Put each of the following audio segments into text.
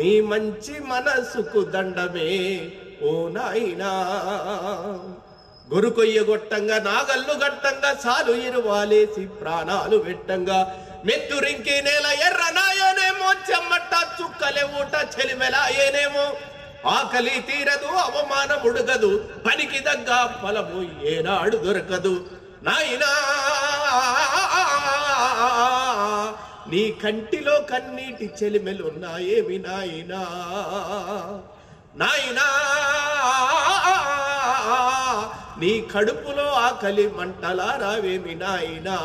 నీ మంచి మనసుకు దండమే ఓ నాయనా. గొరుకొయ్య గొట్టంగా నాగల్లు గట్టంగా సాలు ఇరువాలేసి ప్రాణాలు వెట్టంగా మెత్తురింకి నేల ఎర్రనాయనేమో చెమ్మట్ట చుక్కలే ఊట చెలిమెలాయేనేమో ఆకలి తీరదు అవమానం ఉడగదు పనికి దగ్గ ఫలము ఏనాడు దొరకదు నాయనా. నీ కంటిలో కన్నీటి చెలిమెలున్నాయేమి నాయనా నాయనా. నీ కడుపులో ఆకలి మంటలారావేమి నాయనా.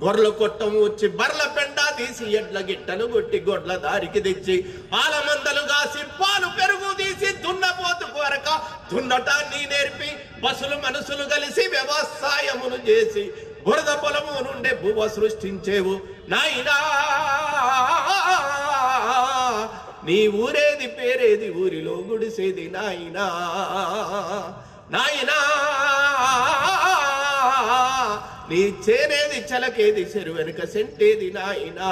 గొర్రెల కొట్టం వచ్చి బర్ల పెండ తీసి ఎడ్ల గిట్టలు కొట్టి గొడ్ల దారికి తెచ్చి ఆలమందలు కాసి పాలు పెరుగు తీసి దున్నపోతు కొరక దున్నటాన్ని నేర్పి పశులు మనసులు కలిసి వ్యవసాయమును చేసి బురద పొలము నుండే భువ సృష్టించేవు నాయనా. నీ ఊరేది పేరేది ఊరిలో గుడిసేది నాయనా నాయనా. నీ చేనేది చలకేది చెరు వెనుక సెంటేది నాయనా.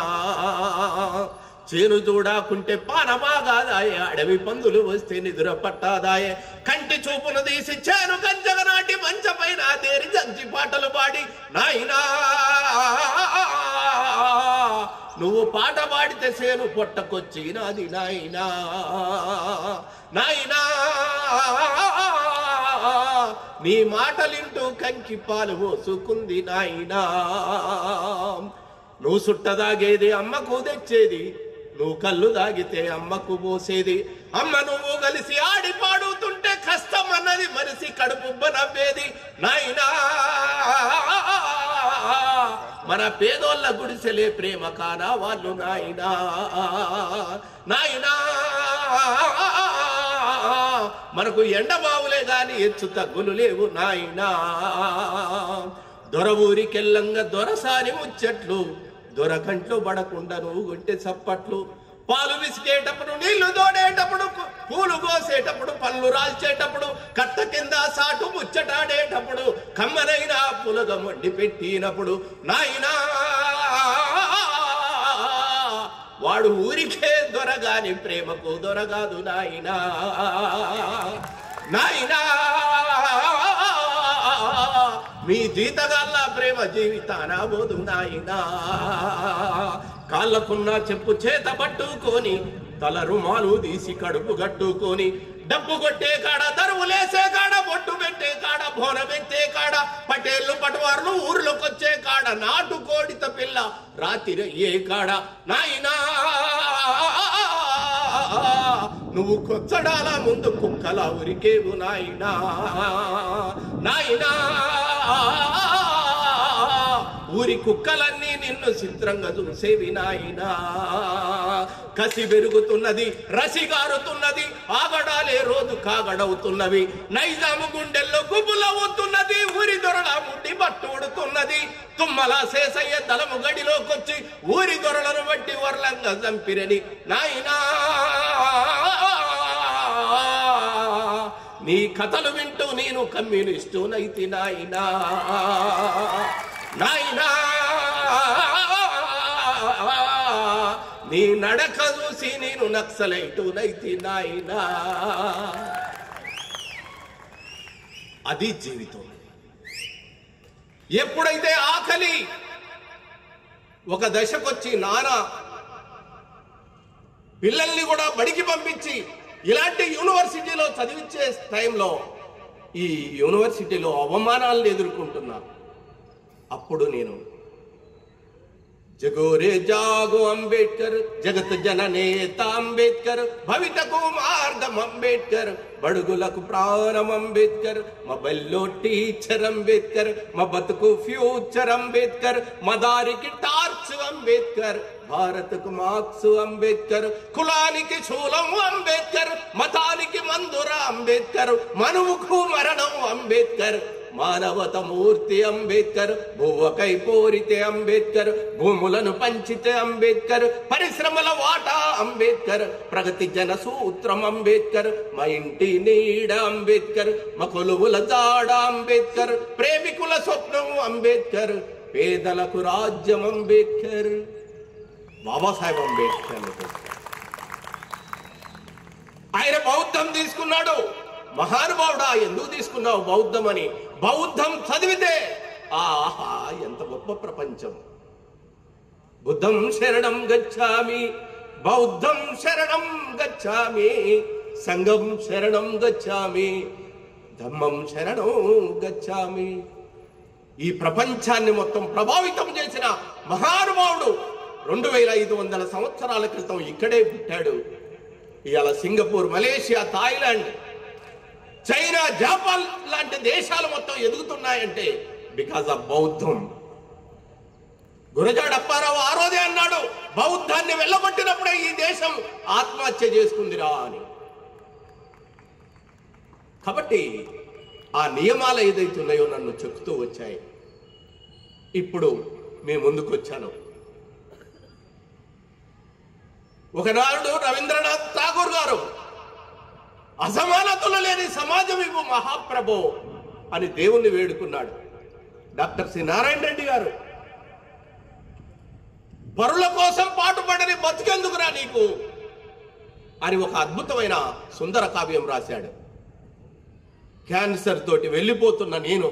చేను చూడాకుంటే పానమాగాదాయే అడవి పందులు వస్తే నిద్ర పట్టాదాయే కంటి చూపును తీసి చేను గంజగ నాటి మంచపైన తేరి జంచి పాటలు పాడి నాయనా. నువ్వు పాట పాడితే సేను పొట్టకొచ్చి నాది నాయనా నాయనా. నీ మాటలింటూ కంకి పాలు పోసుకుంది నాయనా. నువ్వు సుట్టదాగేది అమ్మకు తెచ్చేది నువ్వు కళ్ళు దాగితే అమ్మకు పోసేది అమ్మ నువ్వు కలిసి ఆడి పాడుతుంటే కష్టం అన్నది మనిషి కడుపుబ్బ నవ్వేది నాయనా. మన పేదోళ్ళ గుడిసెలే ప్రేమ కానా వాళ్ళు నాయనా నాయనా. మనకు ఎండబావులే గాని హెచ్చు తగ్గులు లేవు నాయనా. దొర ఊరికెళ్ళంగా దొరసాని ముచ్చట్లు దొరకంట్లు పడకుండా నువ్వు గుంటె చప్పట్లు పాలు విసికేటప్పుడు నీళ్లు తోడేటప్పుడు పూలు కోసేటప్పుడు పళ్ళు రాల్చేటప్పుడు కట్ట కింద సాటు ముచ్చటాడేటప్పుడు కమ్మనైనా పులగ మొండి పెట్టినప్పుడు నాయనా. వాడు ఊరికే దొరగాని ప్రేమకు దొరగాదు నాయనా నాయనా. మీ జీతగాళ్ళ ప్రేమ జీవితానా బోదు నాయనా. కాళ్ళకున్న చెప్పు చేత పట్టుకొని తల రుమాలు తీసి కడుపు కట్టుకొని డబ్బు కొట్టే కాడ దరువులేసే కాడ బొట్టు పెట్టే కాడ బోనం ఎత్తే కాడ పటేళ్ళు పటవార్లు ఊర్లోకొచ్చే కాడ నాటు కోడిత పిల్ల రాత్రి ఏ కాడ నాయనా. నువ్వు కొచ్చడాల ముందు కుక్కల ఉరికేవు నాయనా నాయనా. ఊరి కుక్కలన్నీ నిన్ను చిత్రంగా చూసేవి నాయనా. కసి పెరుగుతున్నది రసిగారుతున్నది ఆగడాలే రోజు కాగడవుతున్నవి నైజాము గుండెల్లో గుబులవుతున్నది ఊరి దొరల ముడ్డి పట్టుడుతున్నది తుమ్మల శేషయ్య తలము గడిలోకొచ్చి ఊరి దొరలను బట్టి వర్లంగా చంపిరని నాయనా. నీ కథలు వింటూ నేను కమ్యూనిస్టు నైతి నాయనా నాయనా. నీ నడక చూసి నేను నక్సలైటు నైతి నాయనా. అది జీవితం. ఎప్పుడైతే ఆకలి ఒక దశకొచ్చి నానా పిల్లల్ని కూడా బడికి పంపించి ఇలాంటి యూనివర్సిటీలో చదివించే టైంలో ఈ యూనివర్సిటీలో అవమానాలను ఎదుర్కొంటున్నా. అప్పుడు నేను జగోరే జాగో అంబేద్కర్ జగత్ జననేత అంబేద్కర్ భవితకు మార్గం అంబేద్కర్ బడుగులకు ప్రాణం అంబేద్కర్ మా బల్లో టీచర్ అంబేద్కర్ మా బతుకు ఫ్యూచర్ అంబేద్కర్ మా దారికి టార్చ్ అంబేద్కర్ భారత్కు మార్క్స్ అంబేద్కర్ కులానికి శూలం అంబేద్కర్ మతానికి మందుర అంబేద్కర్ మనువుకు మరణం అంబేద్కర్ మానవత మూర్తి అంబేద్కర్ భువకై పోరితే అంబేద్కర్ భూములను పంచితే అంబేద్కర్ పరిశ్రమల వాటా అంబేద్కర్ ప్రగతి జన సూత్రం అంబేద్కర్ మా ఇంటి నీడ అంబేద్కర్ మా కొలువుల జాడ అంబేద్కర్ ప్రేమికుల స్వప్నం అంబేద్కర్ పేదలకు రాజ్యం అంబేద్కర్ బాబాసాహెబ్ అంబేద్కర్ ఆయన బౌద్ధం తీసుకున్నాడు. మహానుభావుడా, ఎందుకు తీసుకున్నావు బౌద్ధం అని? బౌద్ధం చదివితే ఆహా ఎంత గొప్ప ప్రపంచం. బుద్ధం శరణం గచ్ఛామి, బౌద్ధం శరణం గచ్ఛామి, సంఘం శరణం గచ్ఛామి, ధమ్మం శరణం గచ్ఛామి. ఈ ప్రపంచాన్ని మొత్తం ప్రభావితం చేసిన మహానుభావుడు 2500 సంవత్సరాల క్రితం ఇక్కడే పుట్టాడు. ఇవాళ Singapore, Malaysia, Thailand, China, Japan లాంటి దేశాలు మొత్తం ఎదుగుతున్నాయంటే బికాజ్ ఆఫ్ బౌద్ధం. గురజాడ అప్పారావు ఆ రోజే అన్నాడు, బౌద్ధాన్ని వెళ్ళగొట్టినప్పుడే ఈ దేశం ఆత్మహత్య చేసుకుందిరా అని. కాబట్టి ఆ నియమాలు ఏదైతే ఉన్నాయో నన్ను చెక్కుతూ వచ్చాయి. ఇప్పుడు మీ ముందుకు వచ్చాను. ఒకనాడు రవీంద్రనాథ్ ఠాగూర్ గారు అసమానతలు లేని సమాజం ఇవ్వు మహాప్రభో అని దేవుణ్ణి వేడుకున్నాడు. డాక్టర్ సి నారాయణ రెడ్డి గారు పరుల కోసం పాటుపడని బతికెందుకురా నీకు అని ఒక అద్భుతమైన సుందర కావ్యం రాశాడు. క్యాన్సర్ తోటి వెళ్ళిపోతున్న నేను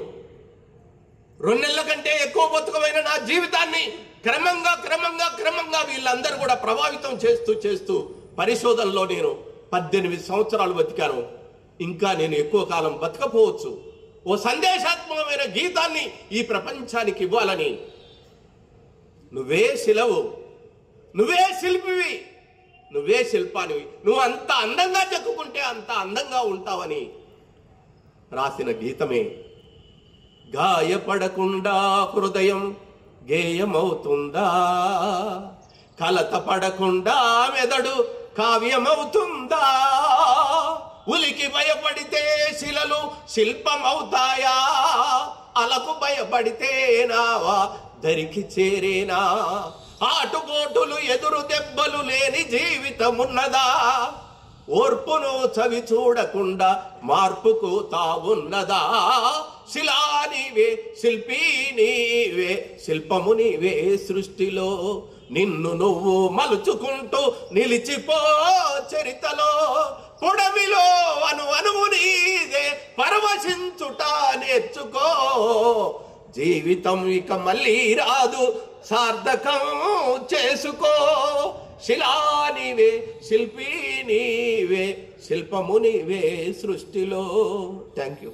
2 నెలల కంటే ఎక్కువ బతుకమైన నా జీవితాన్ని క్రమంగా వీళ్ళందరూ కూడా ప్రభావితం చేస్తూ పరిశోధనలో నేను 18 సంవత్సరాలు బతికాను. ఇంకా నేను ఎక్కువ కాలం బతకపోవచ్చు. ఓ సందేశాత్మకమైన గీతాన్ని ఈ ప్రపంచానికి ఇవ్వాలని. నువ్వే శిలవు, నువ్వే శిల్పివి, నువ్వే శిల్పానివి, నువ్వు అంత అందంగా చెక్కుకుంటే అంత అందంగా ఉంటావని రాసిన గీతమే. గాయపడకుండా హృదయం గేయమవుతుందా, కలత పడకుండా మెదడు కావ్యమవుతుందా, ఉలికి భయపడితే శిలలు శిల్పమవుతాయా, అలకు భయపడితే నావా దరికి చేరేనా, ఆటుపోటులు ఎదురు దెబ్బలు లేని జీవితమున్నదా, ఓర్పును చవి చూడకుండా మార్పుకు తావున్నదా, శిలా నీవే శిల్పీ నీవే శిల్పము నీవే సృష్టిలో, నిన్ను నువ్వు మలుచుకుంటూ నిలిచిపో చరితలో, పొడమిలో అణువు నీదే పరవశించుట నేర్చుకో, జీవితం ఇక మళ్ళీ రాదు సార్థకం చేసుకో, శిలా నీవే శిల్పీ నీవే శిల్పము నీవే సృష్టిలో. Thank you.